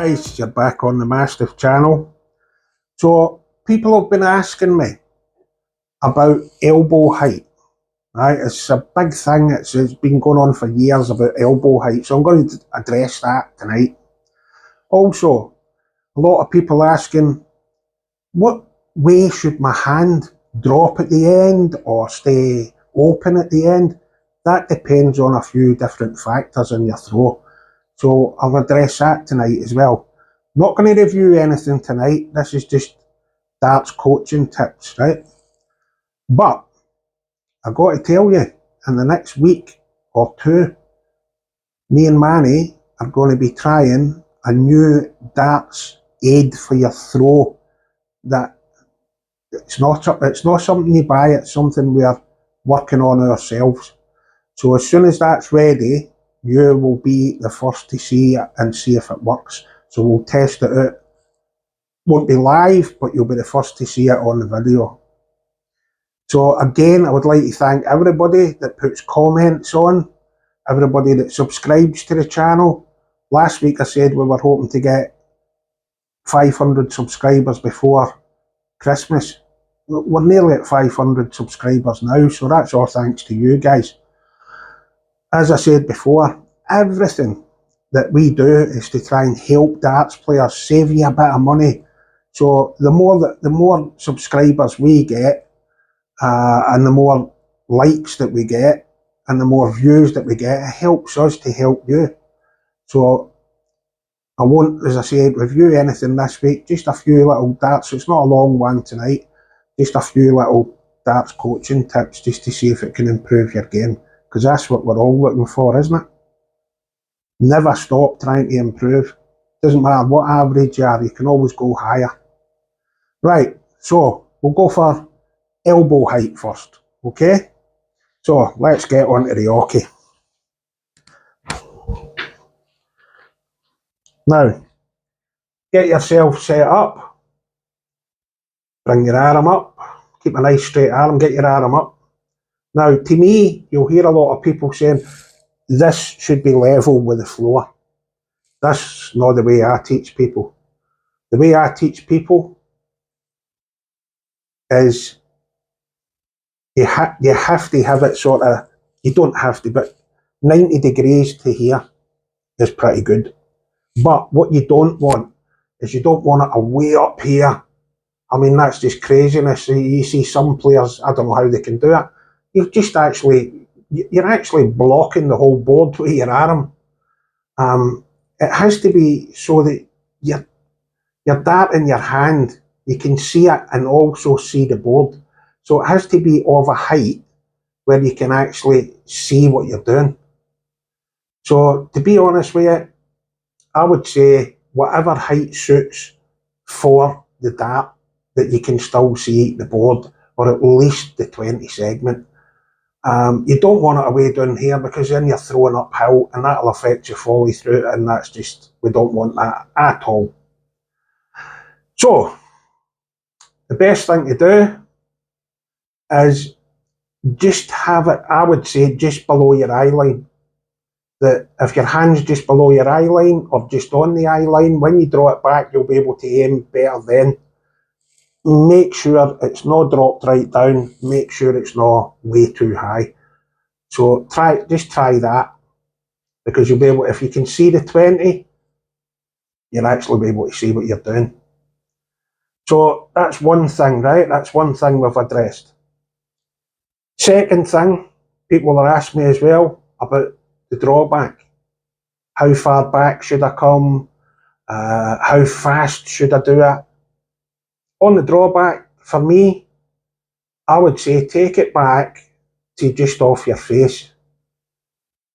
guys, you're back on the Mastiff channel. So people have been asking me about elbow height, right? It's a big thing. It's been going on for years about elbow height, so I'm going to address that tonight. Also, a lot of people asking, what way should my hand drop at the end or stay open at the end? That depends on a few different factors in your throw. So I'll address that tonight as well. Not going to review anything tonight. This is just darts coaching tips, right? But I've got to tell you, in the next week or two, me and Manny are going to be trying a new darts aid for your throw. That it's not something you buy, it's something we're working on ourselves. So as soon as that's ready, you will be the first to see it and see if it works. So we'll test it out. Won't be live, but you'll be the first to see it on the video. So again, I would like to thank everybody that puts comments on, everybody that subscribes to the channel. Last week I said we were hoping to get 500 subscribers before Christmas. We're nearly at 500 subscribers now, so that's all thanks to you guys. As I said before, everything that we do is to try and help darts players, save you a bit of money. So the more subscribers we get, and the more likes that we get, and the more views that we get, it helps us to help you. So I won't, as I said, review anything this week, just a few little darts. It's not a long one tonight, just a few little darts coaching tips just to see if it can improve your game. Because that's what we're all looking for, isn't it? Never stop trying to improve. Doesn't matter what average you are, you can always go higher. Right, so we'll go for elbow height first, okay? So let's get on to the hockey. Now, get yourself set up. Bring your arm up. Keep a nice straight arm, get your arm up. Now, to me, you'll hear a lot of people saying, this should be level with the floor. That's not the way I teach people. The way I teach people is you have to have it sort of, you don't have to, but 90 degrees to here is pretty good. But what you don't want is you don't want it way up here. I mean, that's just craziness. You see some players, I don't know how they can do it. You're actually blocking the whole board with your arm. It has to be so that your dart in your hand, you can see it and also see the board. So it has to be of a height where you can actually see what you're doing. So to be honest with you, I would say whatever height suits for the dart, that you can still see the board, or at least the 20 segment. You don't want it away down here, because then you're throwing uphill and that'll affect your folly through it, and that's just, we don't want that at all. So the best thing to do is just have it, I would say, just below your eye line. That if your hand's just below your eye line or just on the eye line, when you draw it back, you'll be able to aim better then. Make sure it's not dropped right down. Make sure it's not way too high. So just try that, because you'll be able, if you can see the 20, you'll actually be able to see what you're doing. So that's one thing, right? That's one thing we've addressed. Second thing, people are asking me as well about the drawback. How far back should I come? How fast should I do it? On the drawback, for me, I would say take it back to just off your face.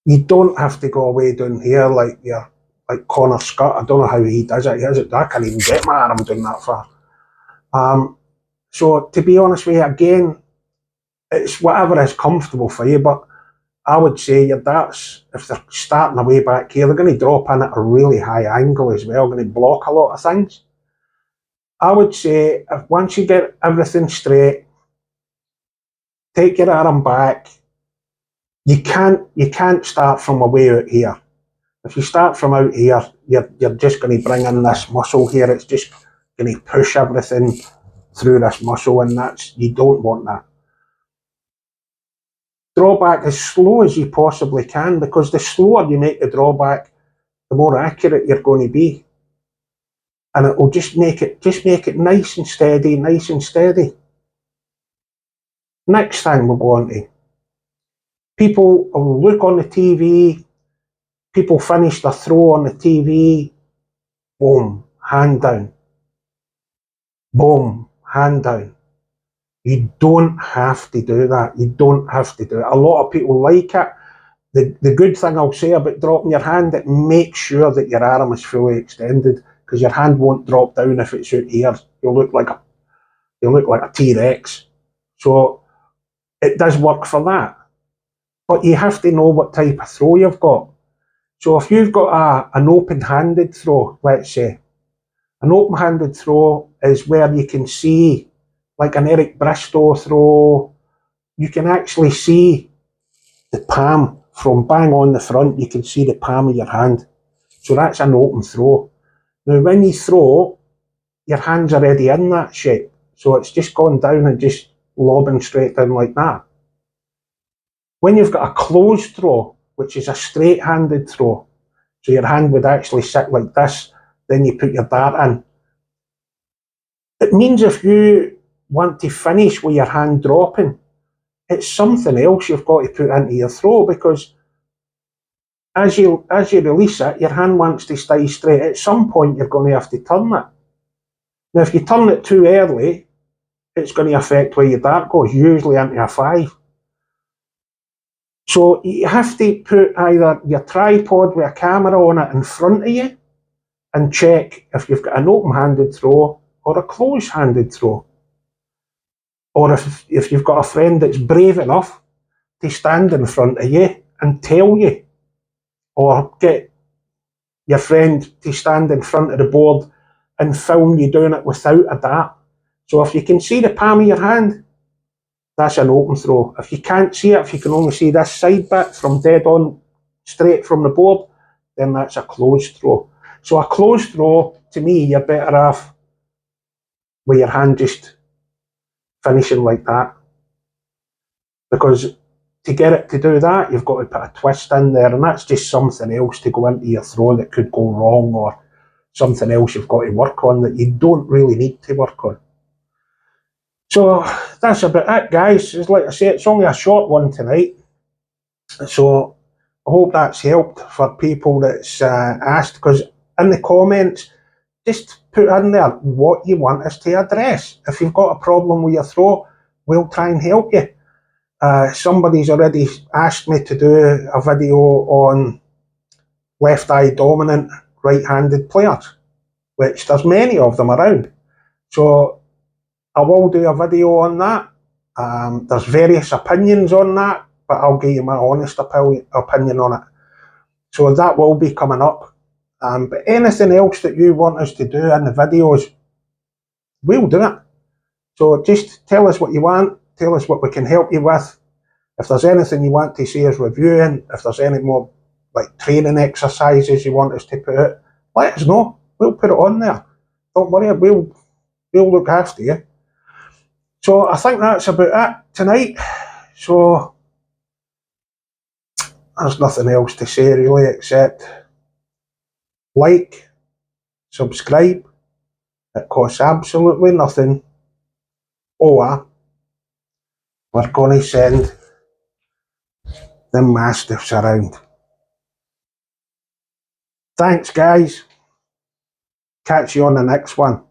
You don't have to go away down here like Connor Scott. I don't know how he does it. I can't even get my arm down that far. So to be honest with you, again, it's whatever is comfortable for you, but I would say your darts, if they're starting away back here, they're going to drop in at a really high angle as well, going to block a lot of things. I would say, if once you get everything straight, take your arm back. You can't start from away out here. If you start from out here, you're just going to bring in this muscle here. It's just going to push everything through this muscle, and you don't want that. Drawback as slow as you possibly can, because the slower you make the drawback, the more accurate you're going to be. And it will just make it nice and steady, nice and steady. Next thing we'll go on to. People will look on the TV, people finish their throw on the TV, boom, hand down. Boom, hand down. You don't have to do that. You don't have to do it. A lot of people like it. The good thing I'll say about dropping your hand, it makes sure that your arm is fully extended, because your hand won't drop down if it's out here. You'll look like a T-Rex. So it does work for that. But you have to know what type of throw you've got. So if you've got an open-handed throw, let's say, an open-handed throw is where you can see, like an Eric Bristow throw, you can actually see the palm from bang on the front. You can see the palm of your hand. So that's an open throw. Now when you throw, your hand's already in that shape. So it's just gone down and just lobbing straight down like that. When you've got a closed throw, which is a straight-handed throw, so your hand would actually sit like this, then you put your dart in. It means if you want to finish with your hand dropping, it's something else you've got to put into your throw, because as you release it, your hand wants to stay straight. At some point, you're going to have to turn it. Now, if you turn it too early, it's going to affect where your dart goes, usually into a 5. So you have to put either your tripod with a camera on it in front of you and check if you've got an open-handed throw or a closed-handed throw. Or if you've got a friend that's brave enough to stand in front of you and tell you, or get your friend to stand in front of the board and film you doing it without a dart. So if you can see the palm of your hand, that's an open throw. If you can't see it, if you can only see this side bit from dead on straight from the board, then that's a closed throw. So a closed throw, to me, you're better off with your hand just finishing like that. Because to get it to do that, you've got to put a twist in there, and that's just something else to go into your throw that could go wrong, or something else you've got to work on that you don't really need to work on. So that's about it, guys. Like I say, it's only a short one tonight. So I hope that's helped for people that's asked, because in the comments, just put in there what you want us to address. If you've got a problem with your throw, we'll try and help you. Somebody's already asked me to do a video on left eye dominant right-handed players, which there's many of them around. So I will do a video on that. There's various opinions on that, but I'll give you my honest opinion on it. So that will be coming up. But anything else that you want us to do in the videos, we'll do it. So just tell us what you want, tell us what we can help you with. If there's anything you want to see us reviewing, if there's any more like training exercises you want us to put out, let us know. We'll put it on there. Don't worry, we'll look after you. So I think that's about it tonight. So there's nothing else to say really, except like, subscribe. It costs absolutely nothing. Or we're going to send the Mastiffs around. Thanks, guys. Catch you on the next one.